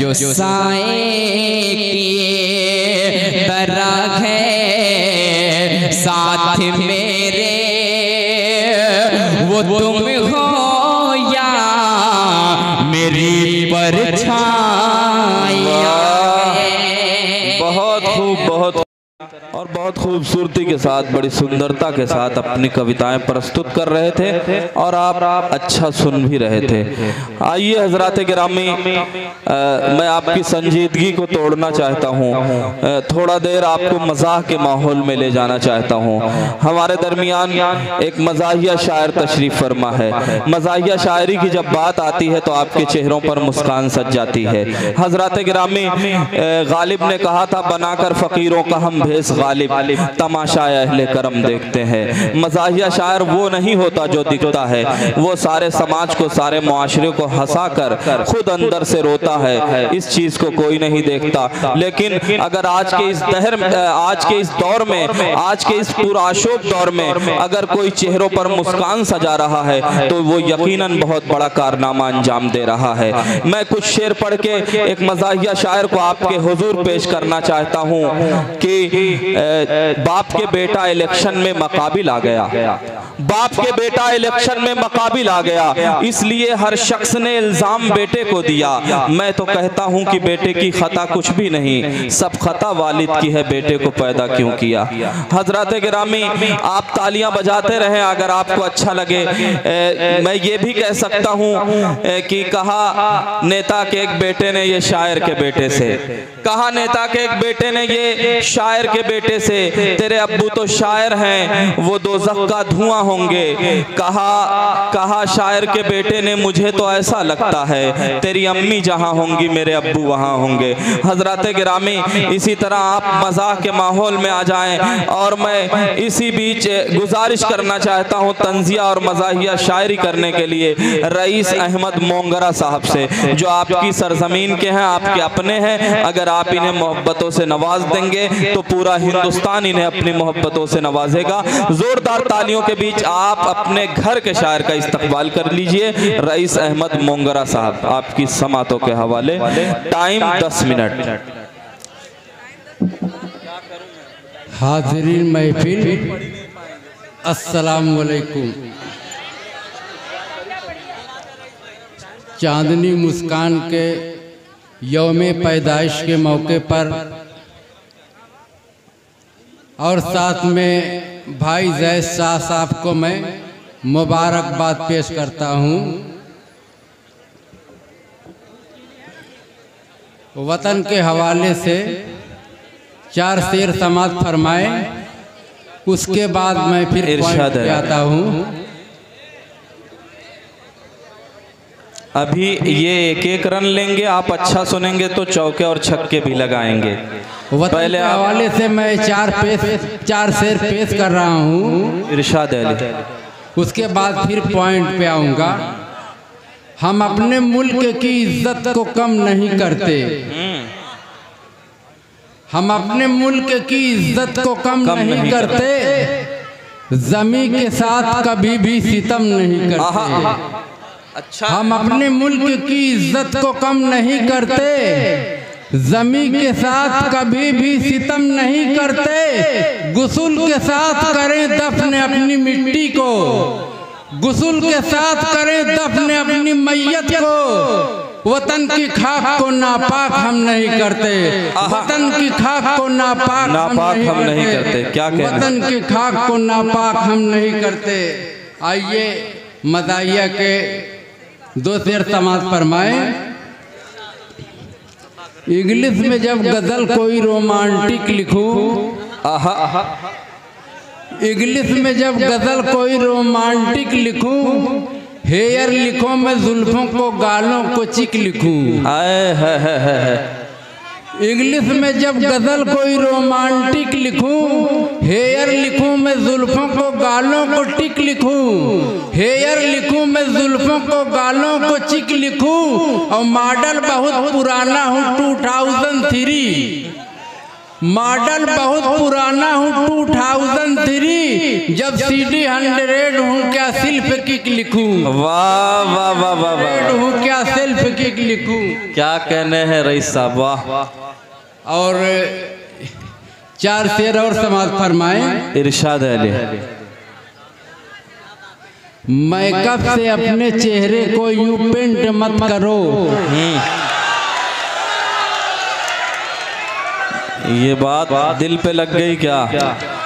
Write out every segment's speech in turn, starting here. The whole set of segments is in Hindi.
जो साए किए बराग है साथ मेरे, वो तुम हो या मेरी परछाइयाँ। बहुत खूब, बहुत और बहुत खूबसूरती के साथ, बड़ी सुंदरता के साथ अपनी कविताएं प्रस्तुत कर रहे थे और आप अच्छा सुन भी रहे थे। आइए हजरात गिरामी, मैं आपकी संजीदगी को तोड़ना चाहता हूँ, थोड़ा देर आपको मज़ाह के माहौल में ले जाना चाहता हूँ। हमारे दरमियान एक मज़ाहिया शायर तशरीफ़ फरमा है। मज़ाहिया शायरी की जब बात आती है तो आपके चेहरों पर मुस्कान सज जाती है। हजरात गिरामी, गालिब ने कहा था, बनाकर फ़कीरों का हम भेस गालिब, तमाशा अहले करम देखते हैं। मज़ाहिया शायर वो नहीं होता जो दिखता है, वो सारे समाज को, सारे मुआशरे को हंसा कर खुद अंदर से रोता है। इस चीज़ को कोई नहीं देखता। लेकिन अगर आज के इस दौर में, आज के इस पुराशोक दौर में अगर कोई चेहरों पर मुस्कान सजा रहा है तो वो यकीनन बहुत बड़ा कारनामा अंजाम दे रहा है। मैं कुछ शेर पढ़ के एक मज़ाहिया शायर को आपके हुजूर पेश करना चाहता हूँ कि बाप के बेटा इलेक्शन में मकाबिल आ गया, बाप के बेटा इलेक्शन में मकाबिल आ गया, इसलिए हर शख्स ने इल्जाम बेटे को दिया। मैं तो कहता हूं कि बेटे की खता कुछ भी नहीं, सब खता वालिद की है, बेटे को पैदा क्यों किया। हजरत गिरामी, आप तालियां बजाते रहें अगर आपको अच्छा लगे। मैं ये भी कह सकता हूं कि कहा नेता के एक बेटे ने ये शायर के बेटे से, कहा नेता के एक बेटे ने ये शायर के बेटे से, तेरे अब्बू तो शायर हैं, वो दोज़ख का धुआं होंगे। कहा शायर के बेटे ने, मुझे तो ऐसा लगता है तेरी अम्मी जहां होंगी मेरे अब्बू वहां होंगे। हजरत गिरामी, इसी तरह आप मज़ाह के माहौल में आ जाएं और मैं इसी बीच गुजारिश करना चाहता हूं तंजिया और मज़ाहिया शायरी करने के लिए रईस अहमद मोंगरा साहब से, जो आपकी सरजमीन के हैं, आपके अपने हैं। अगर आप इन्हें मोहब्बतों से नवाज देंगे तो पूरा हिंदुस्तान इन्हें अपनी मोहब्बतों से नवाजेगा। जोरदार तालियों के बीच आप अपने घर के शायर का इस्तकबाल कर लीजिए। रईस अहमद मोंगरा साहब, आपकी समातों के हवाले। Time 10 minute. हाज़रीन महफिल, अस्सलाम वालेकुम। चांदनी मुस्कान के यौमे पैदाइश के मौके पर और साथ में भाई जैद शाह साहब को मैं मुबारकबाद पेश करता हूँ। वतन के हवाले से 4 शेर समात फरमाए, उसके बाद मैं फिर इरशाद आता हूँ। अभी ये एक एक रन लेंगे, आप अच्छा सुनेंगे तो चौके और छक्के भी लगाएंगे। पहले हवाले से मैं 4 शेर पेश कर रहा हूँ, इरशाद अली। उसके बाद फिर पॉइंट पे आऊँगा। हम अपने मुल्क की इज्जत को कम नहीं करते, हम अपने मुल्क की इज्जत को कम नहीं करते, ज़मीं के साथ कभी भी सितम नहीं करते। अच्छा, हम अपने मुल्क की इज्जत को कम नहीं करते, ज़मीं के साथ कभी भी सितम नहीं करते। गुस्ल के साथ करें दफन अपनी मिट्टी को, गुस्ल के साथ करें दफन अपनी मैयत को। वतन की खाक को नापाक हम नहीं करते, वतन की खाक को नापाक हम नहीं करते। क्या कहते? वतन की खाक को नापाक हम नहीं करते। आइए मज़ाहिया के 2 शेर समात फरमाए। इंग्लिश में जब गज़ल कोई रोमांटिक लिखूं, इंग्लिश में जब गज़ल कोई रोमांटिक लिखूं, हेयर लिखूं मैं जुल्फों को गालों को चिक लिखूं। इंग्लिश में जब गज़ल कोई रोमांटिक लिखूं, हेयर लिखूं मैं जुल्फों को गालों को टिक लिखूं, हेयर लिखूं मैं जुल्फों को गालों को चिक लिखूं। और मॉडल बहुत पुराना हूँ 2003, मॉडल बहुत पुराना हूँ 2003, जब CD 100 हूँ क्या सेल्फ किक लिखूं। वाह वाह वाह वाह वाह, हूँ क्या सेल्फ किक लिखूं। क्या कहने हैं रईस साहब, वाह। और 4 शेर और समाज फरमाएं। इरशाद अली। मेकअप से अपने चेहरे को यूं पेंट मत करो। ये बात दिल पे लग गई क्या?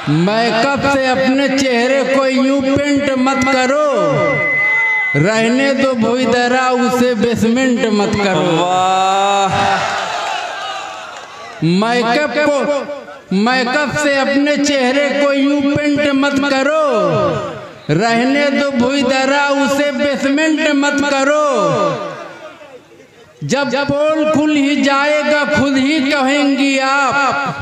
मेकअप से अपने चेहरे को यूं पेंट मत करो, रहने दो भुइदरा उसे बेसमेंट मत करो। वाह। मेकअप से अपने चेहरे को यूं पेंट मत करो, रहने दो भुइदरा उसे बेसमेंट मत करो। जब पोल खुल ही जाएगा खुद ही कहेंगी आप,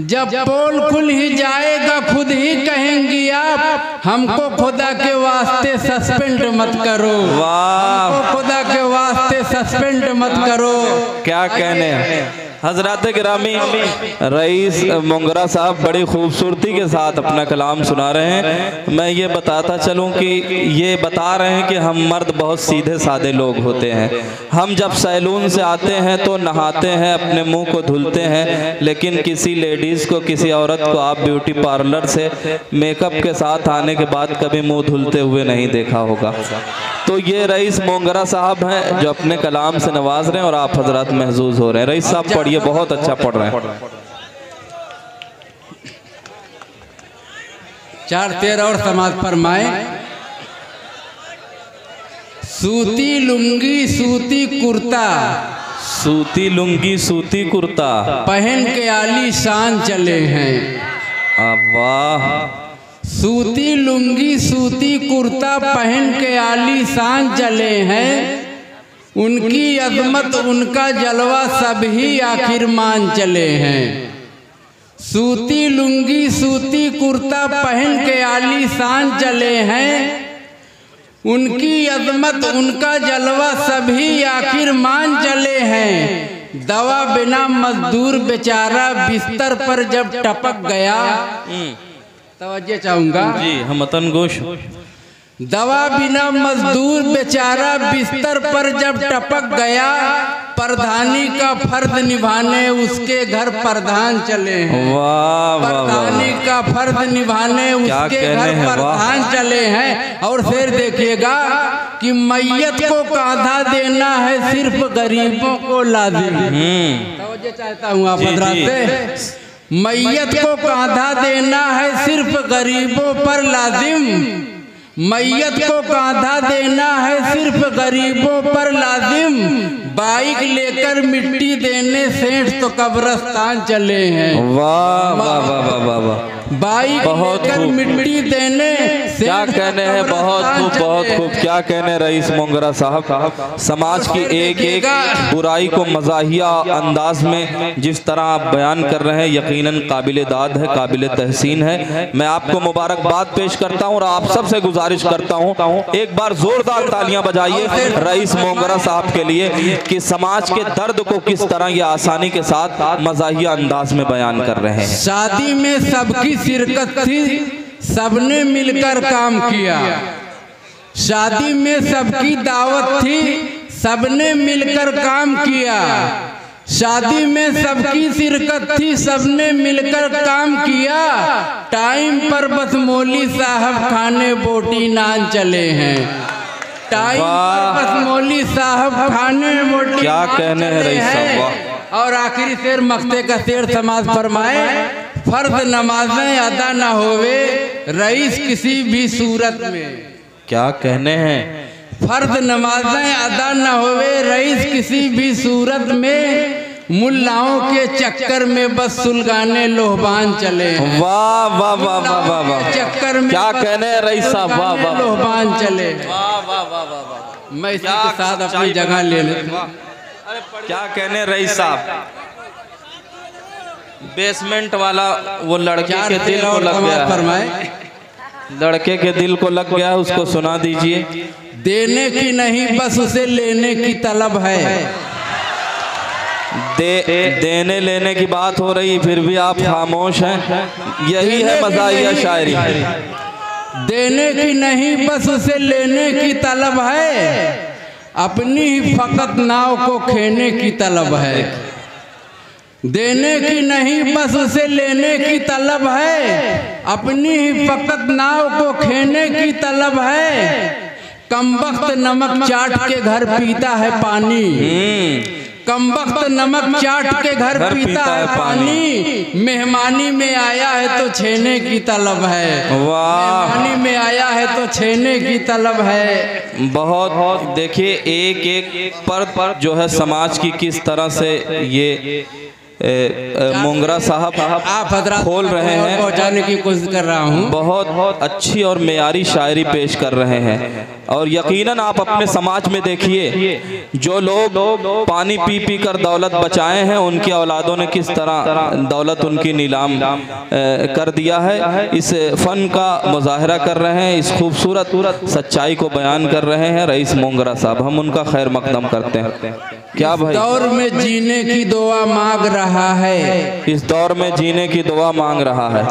जब पोल खुल ही जाएगा खुद ही कहेंगी आप, हमको खुदा के वास्ते सस्पेंड मत करो। वाह। हमको खुदा के वास्ते सस्पेंड मत करो। क्या कहने हैं हजरात गिरामी, रईस मोंगरा साहब बड़ी खूबसूरती के साथ अपना कलाम सुना रहे हैं। मैं ये बताता चलूं कि ये बता रहे हैं कि हम मर्द बहुत सीधे साधे लोग होते हैं। हम जब सैलून से आते हैं तो नहाते हैं, अपने मुंह को धुलते हैं, लेकिन किसी लेडीज़ को, किसी औरत को आप ब्यूटी पार्लर से मेकअप के साथ आने के बाद कभी मुंह धुलते हुए नहीं देखा होगा। तो ये रईस मोंगरा साहब हैं जो अपने कलाम से नवाज रहे हैं और आप हजरात महजूज हो रहे हैं। रईस साहब पढ़िए, बहुत अच्छा पढ़ रहे हैं। 4 शेर और समाज फरमाएं। सूती लुंगी सूती कुर्ता, सूती लुंगी सूती कुर्ता पहन के आली शान चले हैं। वाह। सूती लुंगी सूती कुर्ता पहन के आली शान चले हैं, उनकी अजमत उनका जलवा सभी आखिर मान चले हैं। सूती लुंगी सूती कुर्ता पहन के आली शान चले हैं, उनकी अजमत उनका जलवा सभी आखिर मान चले हैं। दवा बिना मजदूर बेचारा बिस्तर पर जब टपक गया, तवज्जो चाहूंगा जी, हम मतन गोश। दवा बिना मजदूर बेचारा बिस्तर पर जब टपक गया, प्रधानी का फर्ज निभाने उसके घर प्रधान चले हैं। वाह वाह। प्रधानी का फर्ज निभाने उसके घर प्रधान चले हैं। और फिर देखिएगा कि मैयत को कांधा देना है सिर्फ गरीबों को लाजिम। तवज्जो चाहता हूँ आप हजरात से। मैयत को कांधा देना है सिर्फ गरीबों पर लाजिम, मैयत को कांधा देना है सिर्फ गरीबों पर लाजिम। बाइक लेकर मिट्टी देने सेठ तो कब्रस्तान चले हैं। वाह वाह वाह वाह वाह। बाइक लेकर मिट्टी देने, क्या कहने हैं, बहुत खूब बहुत खूब। क्या कहने रईस मोंगरा साहब, समाज की एक एक बुराई को मज़ाहिया अंदाज में जिस तरह आप बयान कर रहे हैं, यकीनन काबिल दाद है, काबिल तहसीन है। मैं आपको मुबारकबाद पेश करता हूँ और आप सबसे गुजारिश करता हूँ एक बार जोरदार तालियां बजाइए रईस मोंगरा साहब के लिए कि समाज के दर्द को किस तरह ये आसानी के साथ मज़ाहिया अंदाज में बयान कर रहे हैं। शादी में सबकी शिरकत थी, सबने मिलकर काम किया। शादी में सबकी दावत थी, सबने मिलकर काम किया। शादी में सबकी शिरकत थी, सबने मिलकर काम किया। टाइम पर बस मौली साहब खाने बोटी नान चले हैं। टाइम पर बस मौली साहब खाने बोटी। क्या कहने हैं रईस साहब। और आखिरी शेर मक्ते का शेर समाज फरमाए। फर्ज नमाजें अदा न होवे रईस किसी भी सूरत में। क्या कहने हैं। फर्ज नमाजें अदा न होवे रईस किसी भी सूरत में, मुल्लाओं के चक्कर में बस सुलगाने लोहबान चले। वाह वाह वाह वाह वाह वाह। चक्कर में क्या कहने हैं रईस साहब, वाह वाह लोहबान चले। वाह वाह वाह वाह। मैं इसी के साथ अपनी जगह ले लेता। क्या कहने रईस साहब। बेसमेंट वाला वो लड़के के दिल को लग गया है, लड़के के दिल को लग गया है, उसको सुना दीजिए। देने की नहीं बस उसे लेने की तलब है। देने लेने की बात हो रही फिर भी आप खामोश हैं। यही है मज़ाहिया शायरी। देने की नहीं बस उसे लेने की तलब है, अपनी ही फकत नाव को खेने की तलब है। देने की नहीं बस उसे लेने की तलब है, अपनी ही फकत नाव को खेने की तलब है। कम वक्त नमक चाट के घर पीता है पानी, कम वक्त नमक चाट के घर पीता है पानी। मेहमानी में आया है तो छेने की तलब है, मेहमानी में आया है तो छेने की तलब है। बहुत देखिए एक एक पर जो है समाज की किस तरह से ये मोंगरा साहब आप हजरात खोल रहे हैं, पहुंचाने की कोशिश कर रहा हूं। बहुत अच्छी और मेयारी शायरी पेश कर रहे हैं। और यकीनन आप अपने समाज में देखिए जो लोग पानी पी पी कर दौलत बचाए हैं, उनकी औलादों ने किस तरह दौलत उनकी नीलाम कर दिया है। इस फन का मुजाहरा कर रहे हैं, इस खूबसूरत सच्चाई को बयान कर रहे हैं रईस मोंगरा साहब। हम उनका खैर मकदम करते हैं। क्या भाई? दौर में जीने की दुआ मांग रहा है, इस दौर में जीने की दुआ मांग रहा है,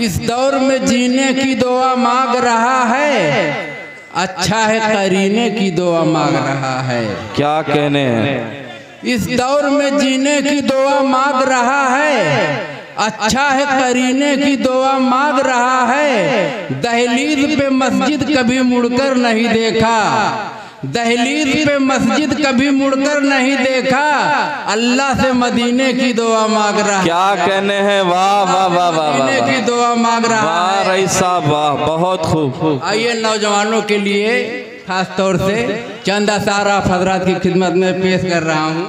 इस दौर में जीने की दुआ मांग रहा है। अच्छा है करीने की दुआ मांग रहा है। क्या कहने हैं? इस दौर में जीने की दुआ मांग रहा है, अच्छा है करीने की दुआ मांग रहा है। दहलीज पे मस्जिद कभी मुड़कर नहीं देखा, दहलीज पे मस्जिद कभी मुड़कर नहीं देखा। अल्लाह से मदीने की दुआ मांग रहा है। क्या कहने हैं? वाह वाह वाह वाह, मदीने की दुआ मांग रहा है। वाह रईस साहब वाह, बहुत खूब। आइए नौजवानों के लिए खास तौर से चंद अशार आप हजरात की खिदमत में पेश कर रहा हूँ।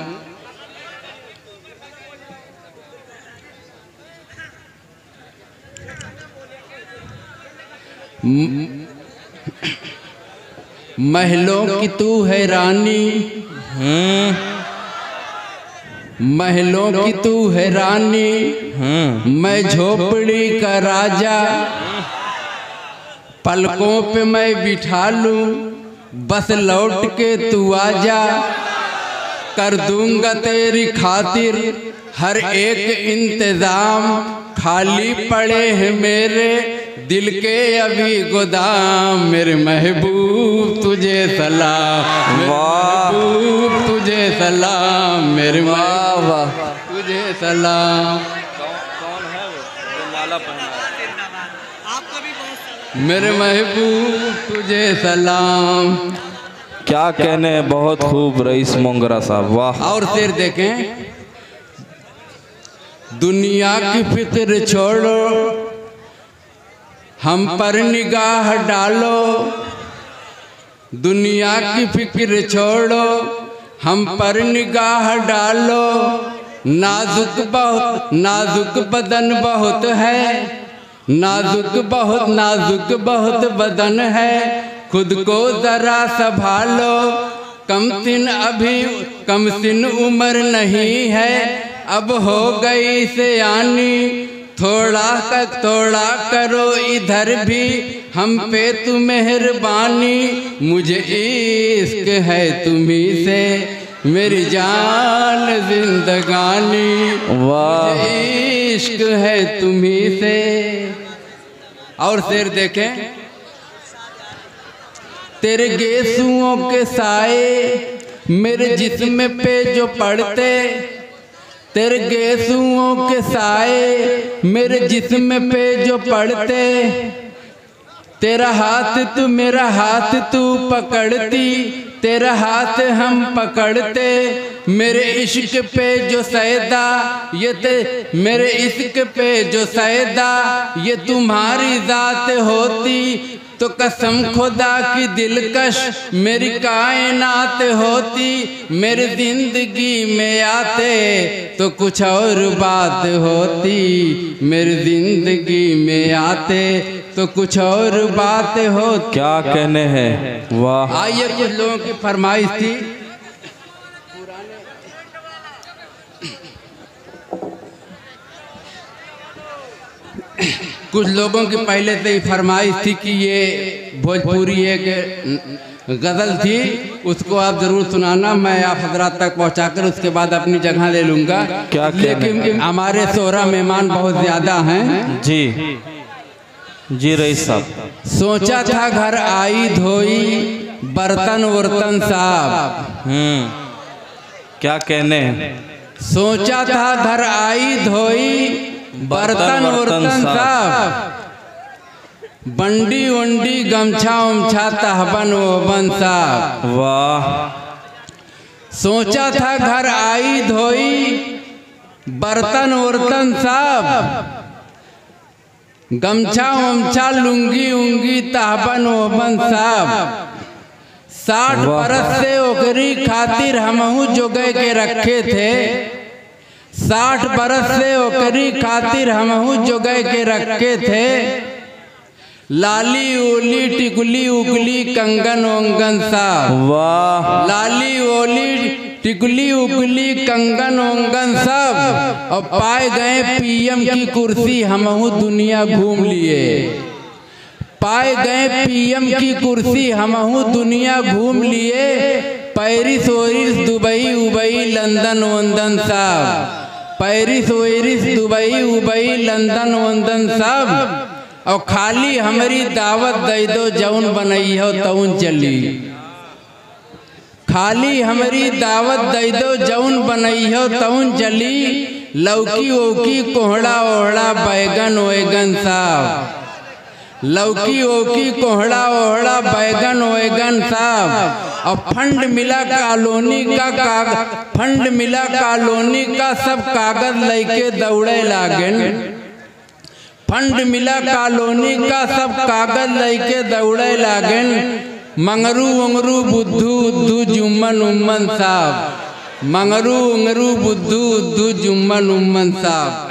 महलों की तू है रानी, महलों की तू है रानी, मैं झोपड़ी का राजा। पलकों पे मैं बिठा लूं, बस लौट के तू आजा। कर दूंगा तेरी खातिर हर एक इंतजाम, खाली पड़े हैं मेरे दिल के अभी गोदाम। मेरे महबूब तुझे सलाम, मेरे महबूब तुझे सलाम, मेरे महबूब तुझे सलाम। कौन है वो जो माला पहना? मेरे महबूब तुझे सलाम। क्या कहने हैं? बहुत खूब रईस मोंगरा साहब वाह। और शेर देखें। दुनिया की फिक्र छोड़ो, हम पर निगाह डालो। दुनिया की फिक्र छोड़ो, हम पर निगाह डालो। नाजुक बहुत नाजुक बदन बहुत है, नाजुक बहुत बदन है। खुद को जरा संभालो, कम सिन उम्र नहीं है, अब हो गई सयानी। थोड़ा करो इधर भी हम पे तू मेहरबानी। मुझे इश्क है तुम्ही से मेरी जान जिंदगानी, वाह इश्क है तुम्ही से। और शेर देखें। तेरे गेसुओं के साए मेरे जिस्म पे जो पड़ते, तेरे गेसुओं के साए मेरे जिस्म पे जो पड़ते। तेरा हाथ तू मेरा हाथ तू पकड़ती, तेरा हाथ हम पकड़ते। मेरे इश्क पे जो सैदा मेरे इश्क पे जो सैदा ये तुम्हारी जात होती, तो कसम खुदा की दिलकश मेरी कायनात होती। मेरी जिंदगी में आते तो कुछ और बात होती, मेरी जिंदगी में आते तो कुछ और बात होती। क्या कहने हैं? वाह। आइए कुछ लोगों की फरमाइश थी। कुछ लोगों की पहले से ही फरमाइश थी कि ये भोजपुरी एक गज़ल थी, उसको आप ज़रूर सुनाना, मैं आप हजरात तक पहुंचाकर उसके बाद अपनी जगह ले लूँगा। क्या लेकिन हमारे 16 मेहमान बहुत ज़्यादा हैं। जी रईस साहब। सोचा था घर आई धोई बर्तन वर्तन साहब। क्या कहने। सोचा था घर आई धोई बर्तन वर्तन साहब, बंडी वंडी गमछा उमछा तहबन वबन साहब। वाह। सोचा था घर आई धोई बर्तन वर्तन साहब, गमछा उमछा लुंगी उंगी तहबन वबन साहब। 60 बरस से ओकरी खातिर हमहू जोगे के रखे थे, 60 बरस से ओकरी खातिर हमहू जोगे के रखे थे। लाली ओली टिकुली उगली कंगन ओंगन साहब। वाह। लाली ओली टिकुली उगली कंगन ओंगन सब, और पाए गए पीएम की कुर्सी हमहू दुनिया घूम लिए। पाए गए पीएम की कुर्सी हमहू दुनिया घूम लिए। पेरिस ओरिस दुबई उबई लंदन वंदन साहब, पेरिस ओरिस दुबई उबई लंदन वंदन साहब। और खाली हमारी दावत दे दो जौन बनई हो तौन चली, खाली हमारी दावत दे दो जौन बनई हो तौन चली। लौकी ओकी कोहड़ा ओहड़ा बैगन ओएगन साहब, लौकी ओकी कोहड़ा ओहड़ा बैगन ओएगन साहब। और फंड मिला कॉलोनी का फंड मिला कॉलोनी का सब कागज लेके दौड़े लागन। फंड मिला कॉलोनी का सब कागज लेके दौड़े लागन। मंगरू उंगरू बुद्धू उद्धू जुम्मन उम्मन साहब, मंगरू उंगरू बुद्धू उद्धू जुम्मन उम्मन साहब।